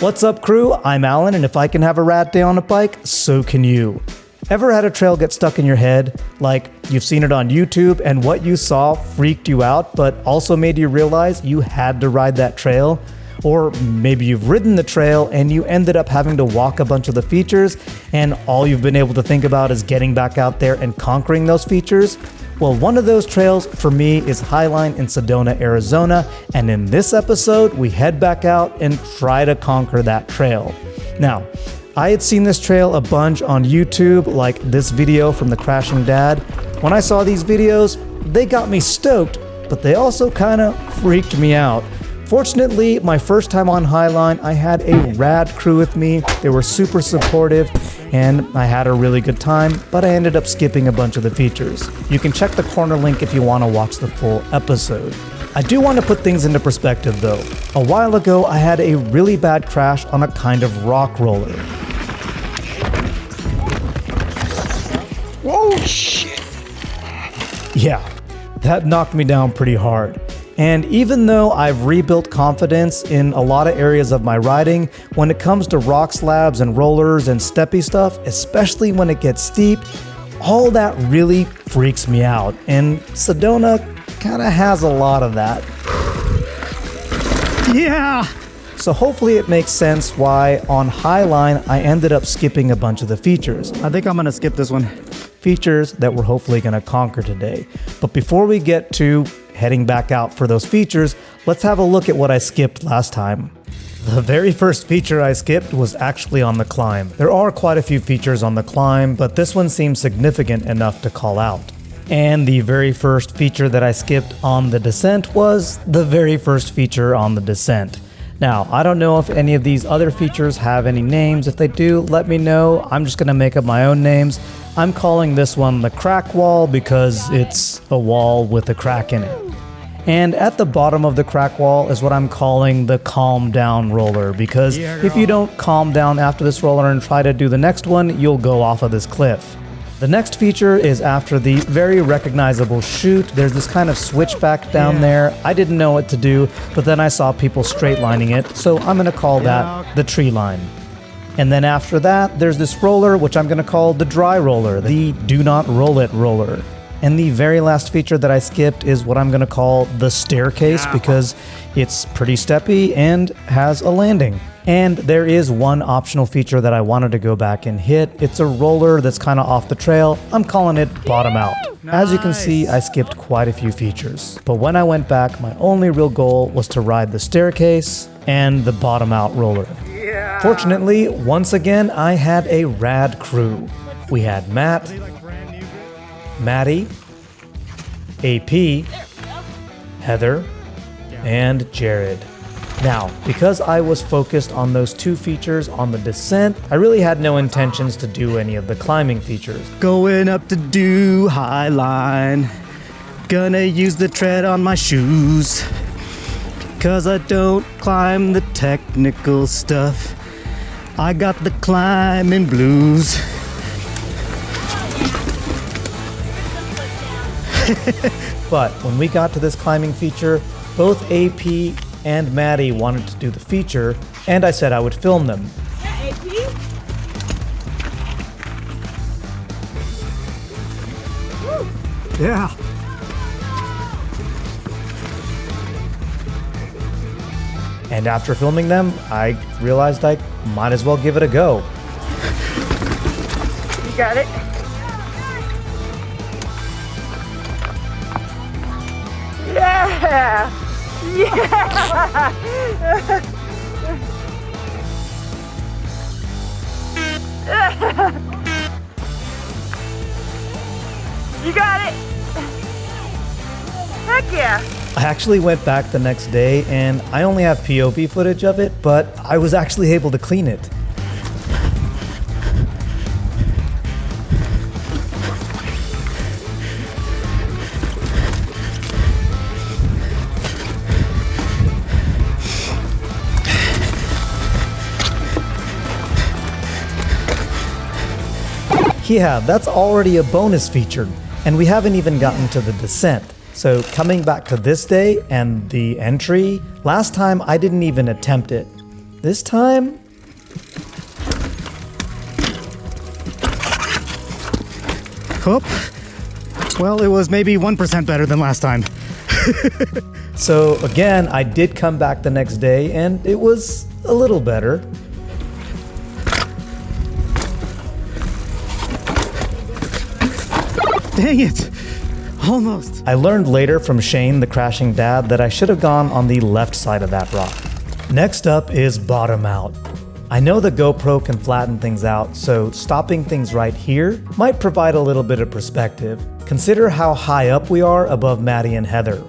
What's up, crew? I'm Alan, and if I can have a rad day on a bike, so can you. Ever had a trail get stuck in your head? Like, you've seen it on YouTube and what you saw freaked you out, but also made you realize you had to ride that trail? Or maybe you've ridden the trail and you ended up having to walk a bunch of the features, and all you've been able to think about is getting back out there and conquering those features? Well, one of those trails for me is Hiline in Sedona, Arizona, and in this episode, we head back out and try to conquer that trail. Now, I had seen this trail a bunch on YouTube, like this video from the Crashing Dad. When I saw these videos, they got me stoked, but they also kind of freaked me out. Fortunately, my first time on Hiline, I had a rad crew with me. They were super supportive, and I had a really good time, but I ended up skipping a bunch of the features. You can check the corner link if you want to watch the full episode. I do want to put things into perspective though. A while ago, I had a really bad crash on a kind of rock roller. Whoa, shit. Yeah, that knocked me down pretty hard. And even though I've rebuilt confidence in a lot of areas of my riding, when it comes to rock slabs and rollers and steppy stuff, especially when it gets steep, all that really freaks me out. And Sedona kind of has a lot of that. Yeah. So hopefully it makes sense why on Hiline I ended up skipping a bunch of the features. I think I'm gonna skip this one. Features that we're hopefully gonna conquer today. But before we get to heading back out for those features, let's have a look at what I skipped last time. The very first feature I skipped was actually on the climb. There are quite a few features on the climb, but this one seems significant enough to call out. And the very first feature that I skipped on the descent was the very first feature on the descent. Now, I don't know if any of these other features have any names. If they do, let me know. I'm just gonna make up my own names. I'm calling this one the crack wall because it's a wall with a crack in it. And at the bottom of the crack wall is what I'm calling the calm down roller, because if you don't calm down after this roller and try to do the next one, you'll go off of this cliff. The next feature is after the very recognizable chute. There's this kind of switchback down there. I didn't know what to do, but then I saw people straight lining it, so I'm gonna call that the tree line. And then after that, there's this roller, which I'm gonna call the dry roller, the do not roll it roller. And the very last feature that I skipped is what I'm gonna call the staircase, because it's pretty steppy and has a landing. And there is one optional feature that I wanted to go back and hit. It's a roller that's kind of off the trail. I'm calling it bottom out. As you can see, I skipped quite a few features. But when I went back, my only real goal was to ride the staircase and the bottom out roller. Fortunately, once again, I had a rad crew. We had Matt, Maddy, AP, Heather, and Jarrod. Now, because I was focused on those two features on the descent, I really had no intentions to do any of the climbing features. Going up to do Hiline. Gonna use the tread on my shoes. Cause I don't climb the technical stuff. I got the climbing blues. But when we got to this climbing feature, both AP and Maddy wanted to do the feature, and I said I would film them. Yeah. And after filming them, I realized I might as well give it a go. You got it? Yeah! Yeah! You got it! Heck yeah! I actually went back the next day, and I only have POV footage of it, but I was actually able to clean it. Yeah, that's already a bonus feature, and we haven't even gotten to the descent. So coming back to this day and the entry, last time I didn't even attempt it. This time, Oop. Well, it was maybe 1% better than last time. so again, I did come back the next day and it was a little better. Dang it. Almost. I learned later from Shane, the crashing dad, that I should have gone on the left side of that rock. Next up is bottom out. I know the GoPro can flatten things out, so stopping things right here might provide a little bit of perspective. Consider how high up we are above Maddy and Heather.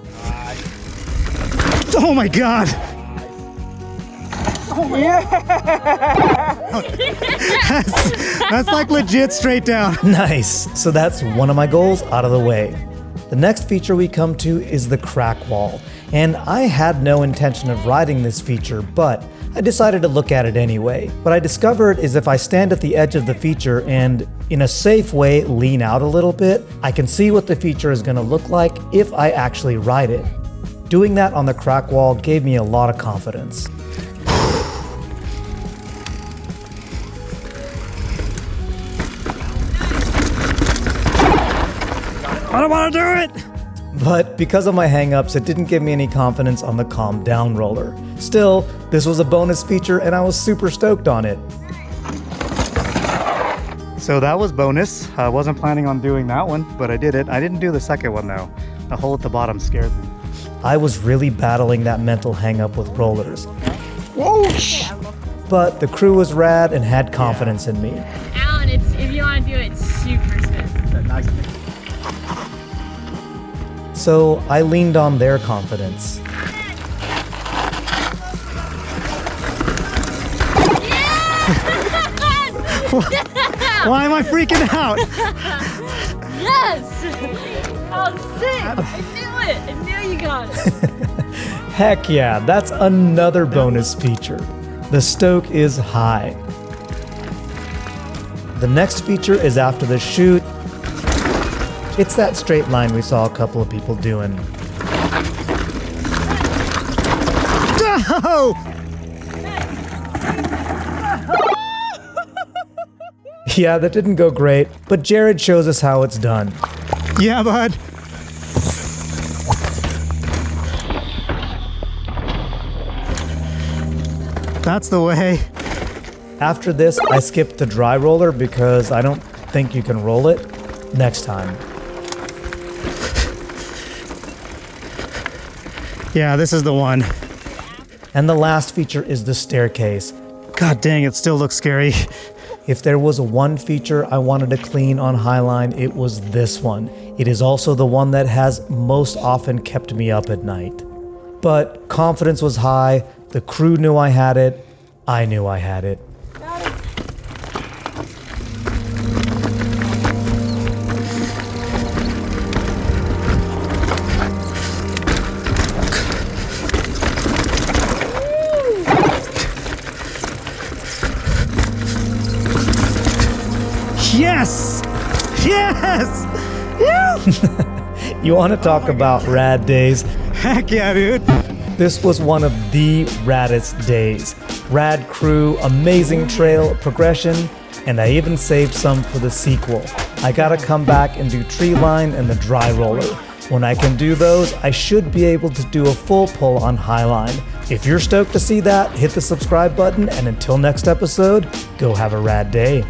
Oh my god! That's like legit straight down. Nice, so that's one of my goals out of the way. The next feature we come to is the crack wall, and I had no intention of riding this feature, but I decided to look at it anyway. What I discovered is if I stand at the edge of the feature and, in a safe way, lean out a little bit, I can see what the feature is going to look like if I actually ride it. Doing that on the crack wall gave me a lot of confidence. I don't want to do it! But because of my hangups, it didn't give me any confidence on the calm down roller. Still, this was a bonus feature and I was super stoked on it. So that was bonus. I wasn't planning on doing that one, but I did it. I didn't do the second one though. The hole at the bottom scared me. I was really battling that mental hangup with rollers. Whoosh! But the crew was rad and had confidence in me. Alan, if you want to do it, it's super smooth. So I leaned on their confidence. Why am I freaking out? Yes! Oh, sick! I knew it! I knew you got it! Heck yeah, that's another bonus feature. The stoke is high. The next feature is after the chute. It's that straight line we saw a couple of people doing. No! Yeah, that didn't go great, but Jarrod shows us how it's done. Yeah, bud. That's the way. After this, I skipped the dry roller because I don't think you can roll it. Next time. Yeah, this is the one. And the last feature is the staircase. God dang, it still looks scary. If there was one feature I wanted to clean on Hiline, it was this one. It is also the one that has most often kept me up at night. But confidence was high, the crew knew I had it, I knew I had it. Yes! Yes! Yeah! You want to talk about rad days? Heck yeah, dude! This was one of the raddest days. Rad crew, amazing trail progression, and I even saved some for the sequel. I gotta come back and do tree line and the dry roller. When I can do those, I should be able to do a full pull on Hiline. If you're stoked to see that, hit the subscribe button, and until next episode, go have a rad day.